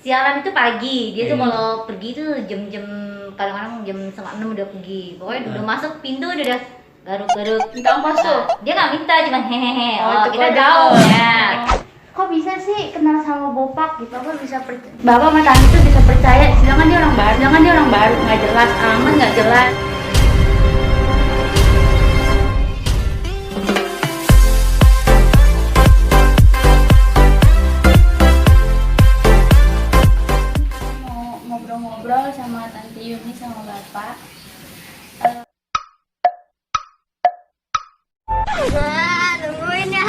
Siaran itu pagi, dia tuh kalau pergi tuh jam-jam kadang-kadang jam 5:30 udah pergi. Pokoknya udah masuk pintu udah garuk-garuk. Minta ongkos tuh. Dia nggak minta, cuma hehehe. Oh, Oh, itu kita kode. tahu ya. Kok bisa sih kenal sama Bopak gitu? Apa bisa Bapak sama Tante tuh bisa percaya? Sedangkan dia orang baru, nggak jelas, aman nggak jelas. Mau ngobrol-ngobrol sama Tante Yuni sama Bapak. Nungguin ya.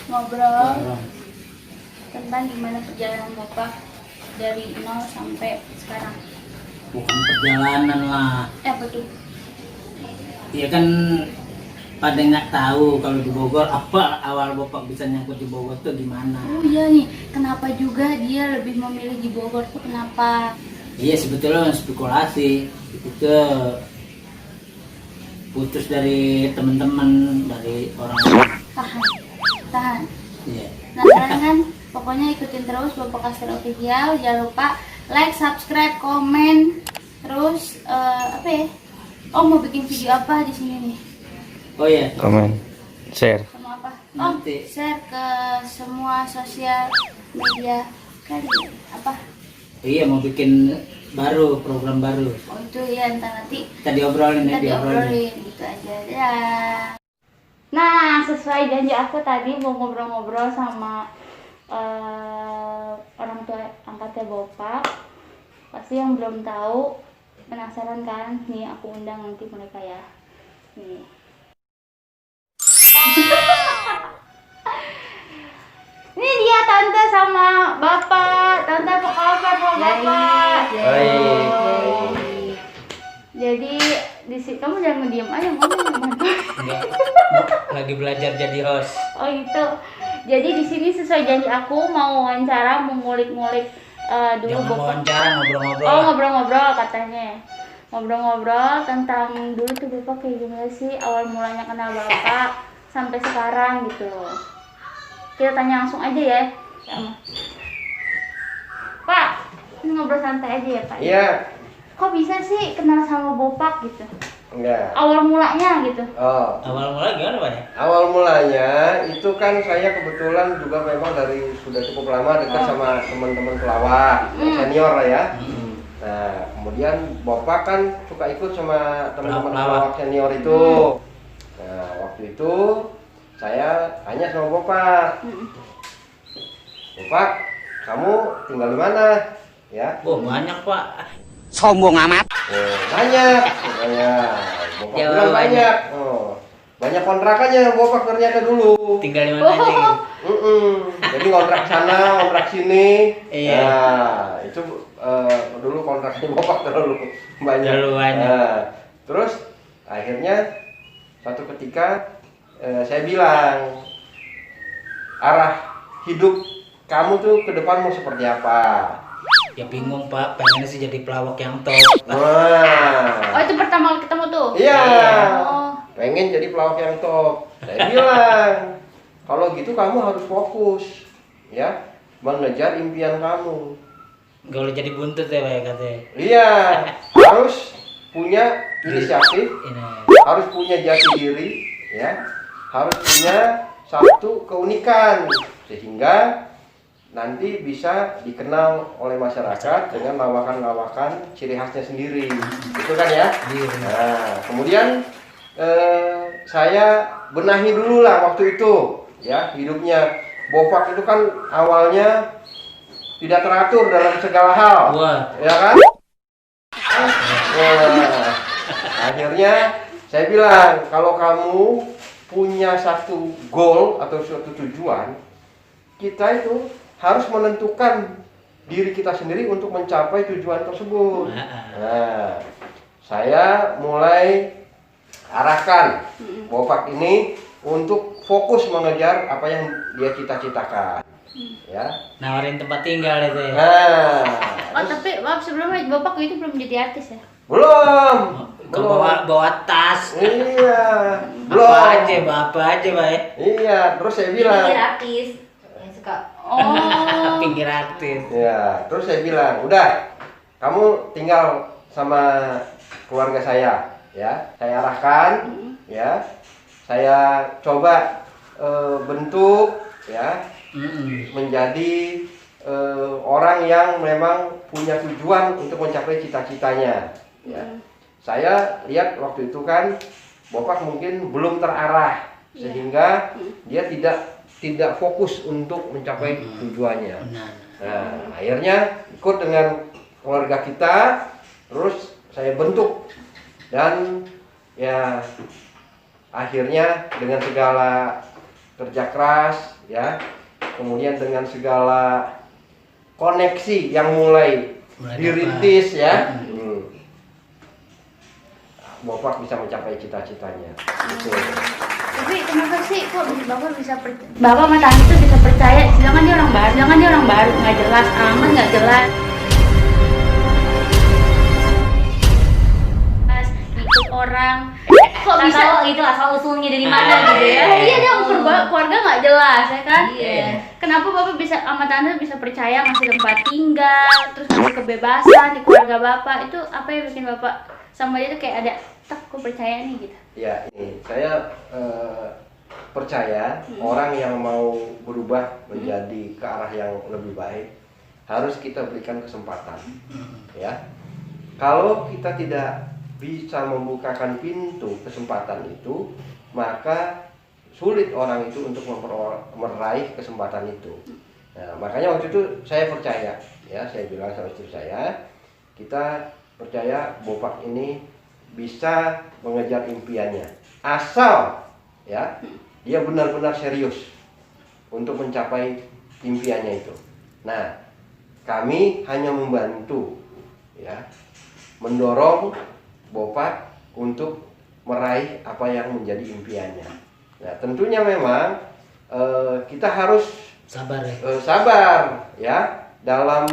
Ngobrol tentang gimana perjalanan Bapak dari nol sampai sekarang. Bukan perjalanan lah. Apa tuh? Ya kan pada nggak tahu kalau di Bogor apa awal Bapak bisa nyangkut di Bogor tuh gimana. Oh iya nih, kenapa juga dia lebih memilih di Bogor tuh kenapa? Iya sebetulnya spekulasi itu putus dari teman-teman dari orang. Tahan. Iya. Nah sekarang kan pokoknya ikutin terus Bapak Kastel Official. Jangan lupa like, subscribe, komen. Terus apa ya? Oh mau bikin video apa di sini nih? Oh iya. Komen, share. Sama apa? Oh Nanti. share ke semua sosial media kalian. Apa? Iya mau bikin baru program baru. Oh itu ya entar nanti Kita diobrolin ya kita diobrolin gitu aja ya. Nah sesuai janji aku tadi mau ngobrol-ngobrol sama orang tua angkatnya Bopak. Pasti yang belum tahu penasaran kan? Nih aku undang nanti mereka ya. Nih. Ini dia tante sama bapak. Tante apa kabar bapak? Baik. Jadi di sini kamu jangan ngediam aja ngomong. Enggak, lagi belajar jadi host. Oh gitu. Jadi di sini sesuai janji aku mau wawancara, mau ngulik-ngulik dulu Jangan bapak. wawancara, ngobrol-ngobrol. Oh ngobrol-ngobrol katanya. Ngobrol-ngobrol tentang dulu tuh bapak kayak gimana sih awal mulanya kenal bapak sampai sekarang gitu. Kita tanya langsung aja ya. Sama. Pak, ini ngobrol santai aja ya Pak. Iya, Kok bisa sih kenal sama Bopak gitu? enggak. Awal mulanya gitu. Oh, Awal mula gimana Pak? awal mulanya itu kan saya kebetulan juga memang dari sudah cukup lama dekat sama teman-teman pelawak, senior lah ya. Nah, kemudian Bapak kan suka ikut sama teman-teman pelawak senior itu. Nah, waktu itu saya tanya sama Bapak, Bapak, kamu tinggal di mana? Ya. Oh banyak Pak. Sombong amat. Oh, banyak. Bapak bilang Jawabannya. banyak. Oh, banyak kontrakannya Bapak ternyata dulu. Tinggal di mana aja? Gitu? Jadi kontrak sana, kontrak sini. Iya. Nah, itu dulu kontraknya Bapak terlalu banyak. Terlalu banyak. Nah, terus akhirnya satu ketika saya bilang arah hidup kamu tuh ke depan mau seperti apa? Ya bingung Pak, pengennya sih jadi pelawak yang top. Wah. Oh itu pertama kali ketemu tuh? Iya. Oh. Pengen jadi pelawak yang top. Saya bilang, kalau gitu kamu harus fokus, ya, mengejar impian kamu. Gak boleh jadi buntut ya Pak ya katanya. Iya, harus punya inisiatif, Ini. harus punya jati diri, ya, harus punya satu keunikan sehingga nanti bisa dikenal oleh masyarakat dengan lawakan-lawakan ciri khasnya sendiri, itu kan ya? Nah, kemudian saya benahi dulu lah waktu itu, ya hidupnya Bopak itu kan awalnya tidak teratur dalam segala hal, Wah. ya kan? Wah, akhirnya saya bilang kalau kamu punya satu goal atau suatu tujuan, kita itu harus menentukan diri kita sendiri untuk mencapai tujuan tersebut. Nah, saya mulai arahkan Bopak ini untuk fokus mengejar apa yang dia cita-citakan. Ya. Nawarin tempat tinggal itu ya. Nah, Oh tapi maaf sebelumnya Bapak itu belum jadi artis ya? belum. bawa tas. Iya, Apa aja, Bay. Iya, terus saya bilang. Pinggir artis yang suka. Oh. Pinggir artis. Ya, terus saya bilang, udah, kamu tinggal sama keluarga saya, ya. Saya arahkan, ya. Saya coba bentuk, ya, menjadi orang yang memang punya tujuan untuk mencapai cita-citanya. Ya. Saya lihat waktu itu kan Bapak mungkin belum terarah sehingga dia tidak fokus untuk mencapai tujuannya. Nah, akhirnya ikut dengan keluarga kita, terus saya bentuk dan ya akhirnya dengan segala kerja keras, ya, kemudian dengan segala koneksi yang mulai dirintis, ya, Bapak bisa mencapai cita-citanya. Gitu. Tapi kenapa sih kok Bapak bisa Bapak sama Tante itu bisa percaya sedangkan dia orang baru, nggak jelas aman, nggak jelas. Ikut orang kok bisa tahu itu asal usulnya dari mana gitu ya. Iya dia keluarga nggak jelas ya kan. Iya. Kenapa Bapak bisa sama Tante bisa percaya ngasih tempat tinggal, terus ngasih kebebasan di keluarga Bapak, itu apa yang bikin Bapak sama dia tuh kayak ada tak kok percaya nih gitu. Ya, ini saya percaya orang yang mau berubah menjadi ke arah yang lebih baik harus kita berikan kesempatan. Ya, kalau kita tidak bisa membukakan pintu kesempatan itu, maka sulit orang itu untuk meraih kesempatan itu. Nah, makanya waktu itu saya percaya, ya, saya bilang sama istri saya, kita percaya Bopak ini bisa mengejar impiannya, asal ya dia benar-benar serius untuk mencapai impiannya itu. Nah, kami hanya membantu, ya, mendorong Bopak untuk meraih apa yang menjadi impiannya. Nah, tentunya memang kita harus Sabar ya. Sabar, ya, dalam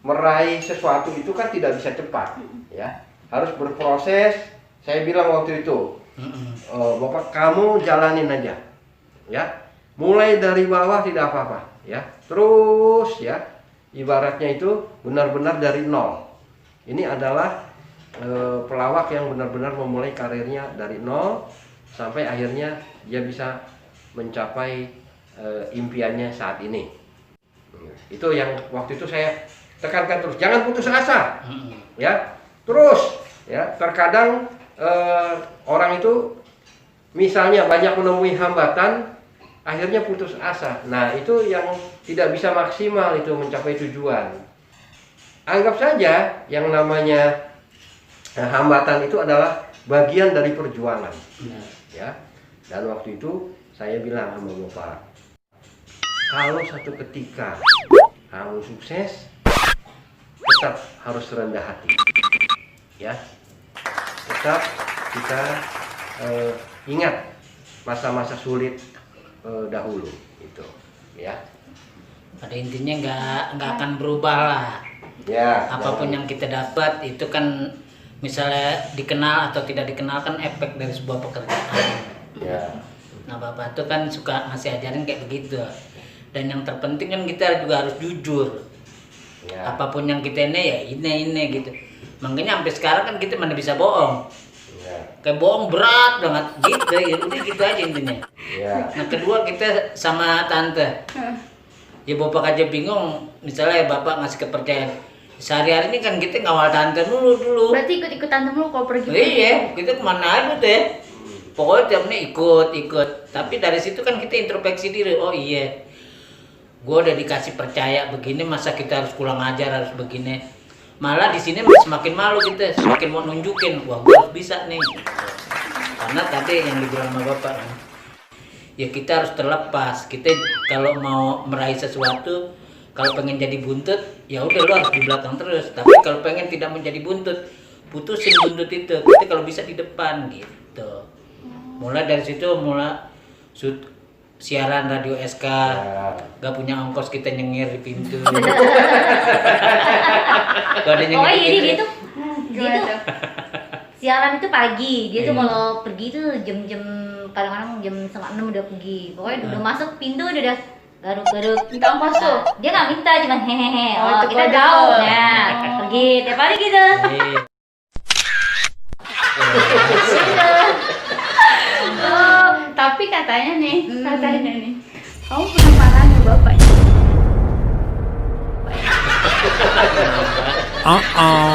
meraih sesuatu itu kan tidak bisa cepat, ya, harus berproses. Saya bilang waktu itu, Bapak kamu jalanin aja, ya, mulai dari bawah tidak apa-apa, ya, terus, ya, ibaratnya itu benar-benar dari nol. Ini adalah pelawak yang benar-benar memulai karirnya dari nol sampai akhirnya dia bisa mencapai impiannya saat ini. Itu yang waktu itu saya tekankan terus, jangan putus asa, ya, terus, ya. Terkadang orang itu misalnya banyak menemui hambatan, akhirnya putus asa. Nah, itu yang tidak bisa maksimal itu mencapai tujuan. Anggap saja yang namanya hambatan itu adalah bagian dari perjuangan, ya. Dan waktu itu saya bilang sama Bapak, kalau satu ketika kamu sukses, tetap harus rendah hati, ya. Tetap kita ingat masa-masa sulit dahulu itu, ya. Pada intinya nggak akan berubah lah. Ya. Apapun yang kita dapat itu kan misalnya dikenal atau tidak dikenal kan efek dari sebuah pekerjaan. Ya. Nah, Bapak tuh kan suka ngasih ajarin kayak begitu. Dan yang terpenting kan kita juga harus jujur. Ya. Apapun yang kita ini ya ini gitu. Makanya sampai sekarang kan kita mana bisa bohong. Ya. Kayak bohong berat banget gitu. Ya udah gitu aja intinya. Ya. Nah, kedua kita sama Tante. Ya Bapak aja bingung. Misalnya Bapak ngasih kepercayaan. Sehari-hari ini kan kita ngawal Tante dulu. Berarti ikut Tante mulu kalau pergi. Iya, kita kemana aja tuh ya. Pokoknya tiap ini ikut. Tapi dari situ kan kita introspeksi diri. Oh iya, gue udah dikasih percaya begini, masa kita harus kurang ajar, harus begini. Malah di sini semakin malu kita, semakin mau nunjukin, wah gue harus bisa nih. Karena tadi yang dibilang sama Bapak, ya kita harus terlepas. Kita kalau mau meraih sesuatu, kalau pengen jadi buntut, ya udah lo harus di belakang terus. Tapi kalau pengen tidak menjadi buntut, putusin buntut itu. Kita kalau bisa di depan gitu. Mulai dari situ, siaran radio SK, gak punya ongkos kita nyengir di pintu. Oh iya, dia tuh Gimana tuh? siaran itu pagi. Dia tuh Iya. kalau pergi tuh jam-jam kadang-kadang jam 5:30 udah pergi. Pokoknya udah masuk pintu udah garuk-garuk. Minta ongkos tuh. Dia nggak minta, cuman hehehe. Oh, Oh, itu kita kode. tahu. Nah, pergi tiap hari gitu. Iya. Oh, tapi katanya nih, kamu pernah marah sama bapaknya?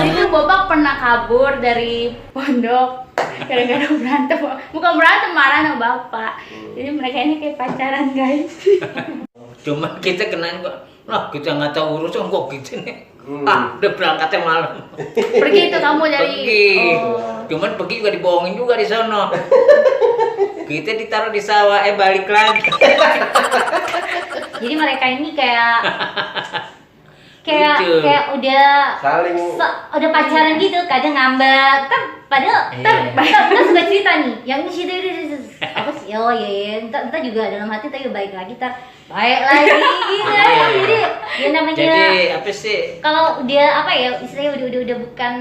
Itu bapak pernah kabur dari pondok gara-gara berantem, bukan berantem, marah sama bapak. Jadi mereka ini kayak pacaran guys. Cuma kita kenain kok, lah kita nggak tahu urusan kok gitu nih. Hmm. Udah berangkatnya malam. Pergi itu kamu dari. Pergi. Oh. Cuman pergi juga dibohongin juga di sono. Kita ditaruh di sawah, balik lagi. Jadi mereka ini kayak Lucu. udah Saling udah pacaran gitu, kadang ngambek. Padahal kita suka cerita nih, yang di situ apa sih? Oh iya, entar juga dalam hati tapi baik lagi, baik lagi gitu. Jadi ya namanya Jadi apa sih? kalau dia apa ya istilahnya udah bukan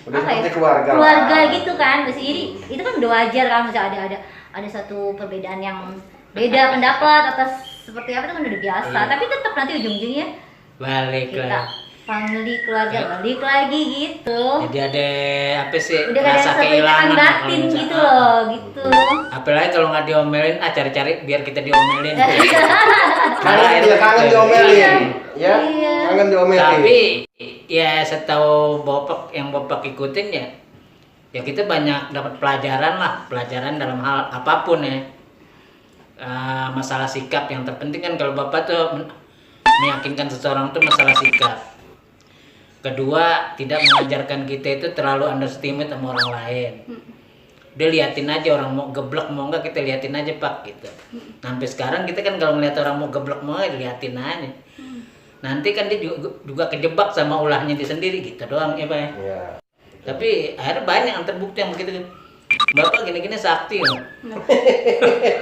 Udah apa ya seperti keluarga lah. gitu kan, masih jadi itu kan udah wajar kan, misalnya ada satu perbedaan yang beda pendapat atas seperti apa itu kan udah biasa, Iya. tapi tetap nanti ujung-ujungnya Balik kita lagi. family keluarga balik lagi gitu. Jadi ada apa sih? Udah gak ada Rasa satu ikatan kehilangan batin kalau gitu misalnya. loh, gitu. Apalagi kalau nggak diomelin, cari-cari biar kita diomelin. kangen, dia kangen diomelin, ya, Iya. kangen diomelin. Tapi ya setahu Bapak yang Bapak ikutin ya kita banyak dapat pelajaran dalam hal apapun ya. Masalah sikap yang terpenting kan kalau Bapak tuh meyakinkan seseorang tuh masalah sikap. Kedua, tidak mengajarkan kita itu terlalu underestimate sama orang lain. Udah liatin aja orang mau geblek mau enggak, kita liatin aja Pak gitu. Sampai sekarang kita kan kalau ngeliat orang mau geblek mau enggak, liatin aja. Nanti kan dia juga kejebak sama ulahnya dia sendiri gitu doang ya Pak ya. Ya. Tapi akhirnya banyak yang terbukti yang begitu. Bapak gini-gini sakti loh.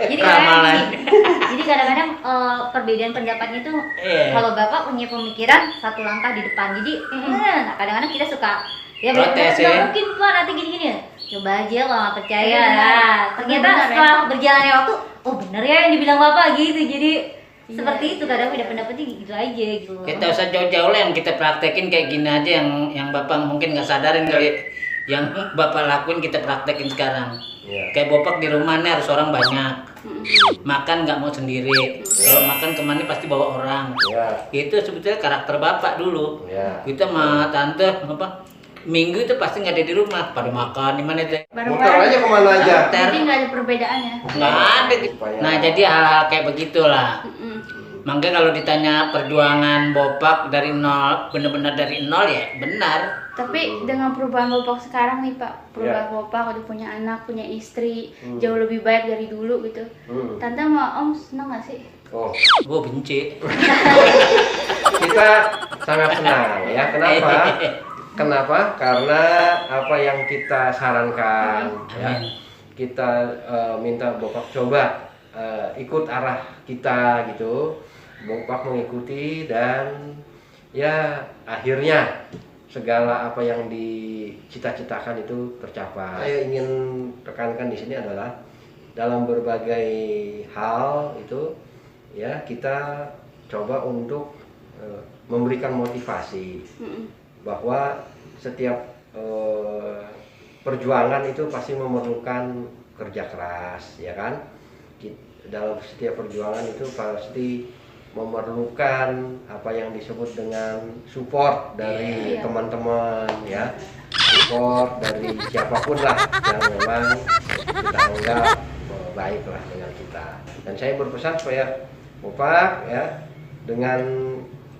Jadi Ramalan. kadang-kadang perbedaan pendapatnya itu Iya. kalau bapak punya pemikiran satu langkah di depan. Jadi kadang-kadang kita suka ya Protes, nggak ya. mungkin Pak nanti gini-gini. Coba aja kalau nggak percaya. Benar. Nah, ternyata Benar, ya. setelah berjalannya waktu, oh bener ya yang dibilang bapak gitu. Jadi seperti itu kadang beda pendapatnya gitu aja gitu. Kita usah jauh-jauh lah yang kita praktekin kayak gini aja yang Bapak mungkin nggak sadarin kali. Yang Bapak lakuin kita praktekin sekarang. Ya. Kayak Bapak di rumah nih harus orang banyak. Makan nggak mau sendiri. Kalau makan kemana pasti bawa orang. Ya. Itu sebetulnya karakter Bapak dulu. Ya. Kita sama tante apa minggu itu pasti nggak ada di rumah, pada makan di mana deh. Muter aja kemana aja. Jadi nggak ada perbedaannya. Nggak ada. Nah jadi hal-hal kayak begitulah. Makanya kalau ditanya perjuangan Bopak dari nol, benar-benar dari nol ya benar. Tapi dengan perubahan Bapak sekarang nih Pak, perubahan Bapak udah punya anak, punya istri, jauh lebih baik dari dulu gitu. Tante sama Om senang gak sih? Oh, Gue benci. kita sangat senang ya. Kenapa? Kenapa? Karena apa yang kita sarankan, ya, Amin. kita minta Bapak coba ikut arah kita gitu. Bapak mengikuti dan ya akhirnya segala apa yang dicita-citakan itu tercapai. Saya ingin tekankan di sini adalah dalam berbagai hal itu ya kita coba untuk memberikan motivasi bahwa setiap perjuangan itu pasti memerlukan kerja keras, ya kan? Dalam setiap perjuangan itu pasti memerlukan apa yang disebut dengan support dari teman-teman, ya, support dari siapapun lah yang memang kita anggap baik lah dengan kita. Dan saya berpesan supaya Bapak ya dengan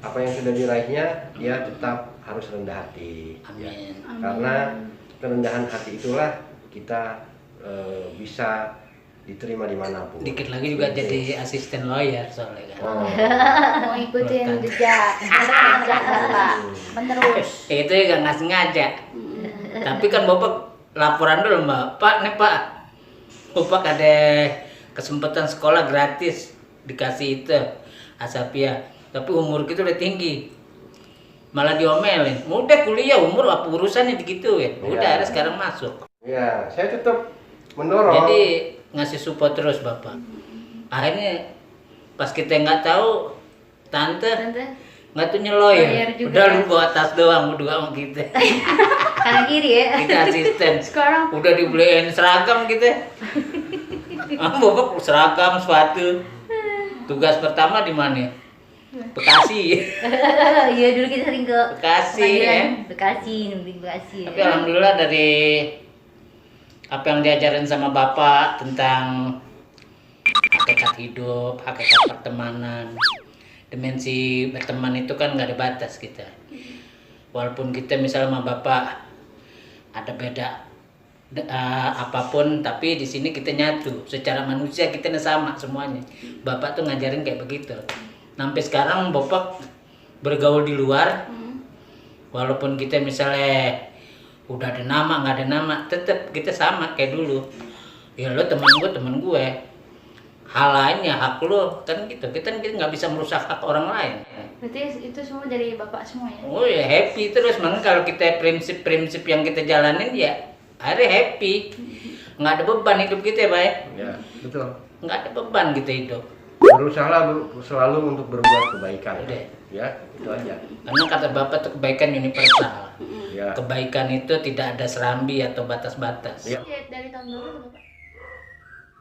apa yang sudah diraihnya dia tetap harus rendah hati. Amin. Karena kerendahan hati itulah kita bisa diterima dimanapun. Dikit lagi juga jadi asisten lawyer soalnya kan. Oh. Mau ikutin jejak Bapak, menerus. Itu juga nggak sengaja. Tapi kan Bapak laporan dulu Mbak. Pak nih Pak, Bapak ada kesempatan sekolah gratis dikasih itu Asapia. Tapi umur kita udah tinggi. Malah diomelin. Udah kuliah umur apa urusannya digituin. Udah Iya. ada sekarang masuk. Ya, saya tetap mendorong. Jadi ngasih support terus Bapak. Akhirnya pas kita nggak tahu, tante nggak tuh nyeloy. Lawyer juga. Udah lu bawa tas doang berdua sama kita. Kanan kiri ya. Kita asisten. Sekarang Udah dibeliin seragam kita. Bapak seragam, sepatu. Tugas pertama di mana? Bekasi. Iya dulu kita sering ke Bekasi, pengadilan. ya. Bekasi, nunggu Bekasi. Tapi alhamdulillah dari apa yang diajarin sama Bapak tentang hakikat hidup, hakikat pertemanan, dimensi berteman itu kan nggak ada batas kita. Walaupun kita misalnya sama Bapak ada beda apapun, tapi di sini kita nyatu. Secara manusia kita sama semuanya. Bapak tuh ngajarin kayak begitu. Sampai sekarang Bapak bergaul di luar, walaupun kita misalnya udah ada nama nggak ada nama, tetap kita sama kayak dulu. Ya lo teman gue, hal lainnya hak lo kan gitu. Kita nggak bisa merusak hak orang lain. berarti itu semua dari bapak semua ya? Oh ya happy terus, makanya kalau kita prinsip-prinsip yang kita jalanin ya akhirnya happy, nggak ada beban hidup kita, Pak. Ya, betul. Nggak ada beban kita hidup. Berusaha selalu untuk berbuat kebaikan. Udah. Ya, itu aja. Karena kata Bapak tuh kebaikan universal. Ya. Kebaikan itu tidak ada serambi atau batas-batas. Ya. Dari tahun berapa bapak?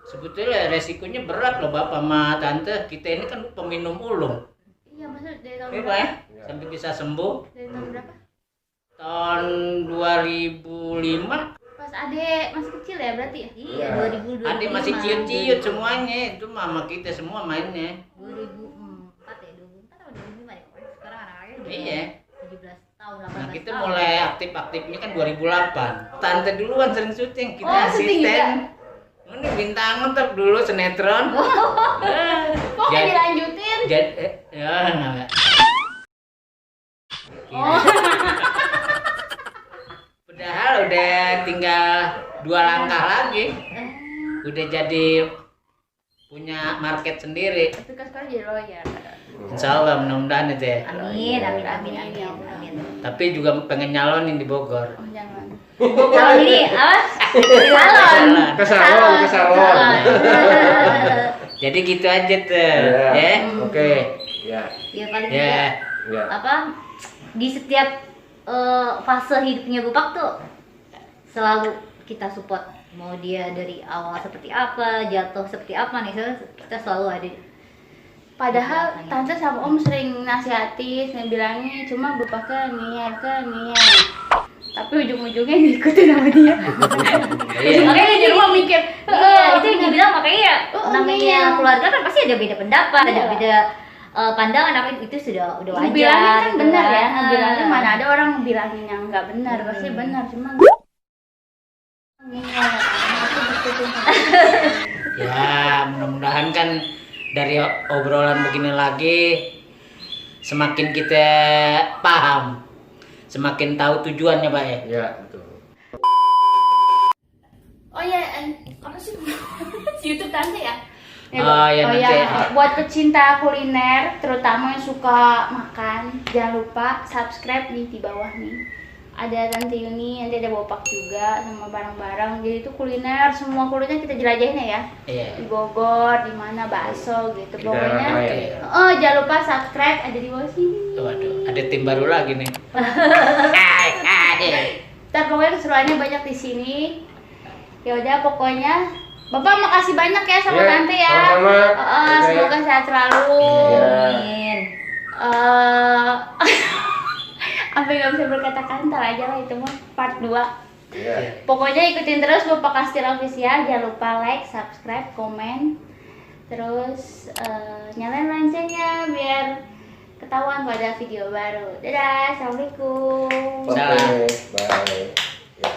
Sebetulnya resikonya berat loh Bapak sama Tante. Kita ini kan peminum ulung. Iya maksudnya dari tahun Iya berapa? Pak ya? Sampai bisa sembuh. Dari tahun berapa? Tahun 2005. Pas adek masih kecil ya berarti ya? Iya, 2000. Adik masih ciut-ciut semuanya. Itu mama kita semua mainnya. 2004 ya, 2004 atau 2005 ya? Sekarang anak-anaknya udah Iya. 17 tahun, 18 Nah kita tahun. mulai aktif-aktifnya kan 2008. Tante duluan sering syuting, kita Oh, syuting juga? asisten. Ini bintang tetap dulu sinetron. Kok nggak dilanjutin? Jadi ya enggak. Oh. Padahal udah tinggal 2 langkah lagi. Udah jadi punya market sendiri. Tapi kan sekarang jadi lawyer. Insya Allah mudah-mudahan itu ya. Amin, amin, amin, amin, Ya amin. Tapi juga pengen nyalonin di Bogor. Oh jangan. Kalau ini apa? Salon. Ke salon. Jadi gitu aja tuh, Ya. ya. Oke. Ya. Ya paling Ya. tidak Ya. apa di setiap fase hidupnya Bapak tuh selalu kita support. Mau dia dari awal seperti apa, jatuh seperti apa nih, kita selalu ada. Padahal tante sama om sering nasihati, sering bilangnya cuma bapak ke niat. Tapi ujung-ujungnya ngikutin sama dia. Iya. Makanya di rumah mikir, Iya, itu yang dibilang makanya ya, Oh, namanya iya. keluarga kan pasti ada beda pendapat, ada Iya. beda pandangan, apa itu sudah wajar. Ngebilangin kan gitu benar ya, kan. ngebilangin mana ada orang ngebilangin yang nggak benar, pasti benar cuma Ya, mudah-mudahan kan dari obrolan begini lagi semakin kita paham, semakin tahu tujuannya, Pak ya. Ya, betul. Oh ya, apa sih YouTube tante ya? Oh, ya, nanti. Buat pecinta kuliner, terutama yang suka makan, jangan lupa subscribe nih di bawah nih. Ada Tante Yuni, nanti ada Bopak juga sama barang-barang. Jadi itu kuliner, semua kuliner kita jelajahin ya. Iya. Di Bogor, di mana bakso gitu. Di Pokoknya. daerah raya. Oh, jangan lupa subscribe, ada di bawah sini. Waduh, ada tim baru lagi nih. Ntar pokoknya keseruannya banyak di sini. Ya udah pokoknya Bapak makasih banyak ya sama Ya, Tante ya. sama-sama. Oke. Semoga sehat selalu. Iya. Amin. Apa nggak bisa berkata-kata, ntar aja lah itu mah part 2. Ya. Pokoknya ikutin terus Bapak Kastil Official. Jangan lupa like, subscribe, komen. Terus nyalain loncengnya biar ketahuan kalau ada video baru. Dadah, assalamualaikum. Oke. Bye.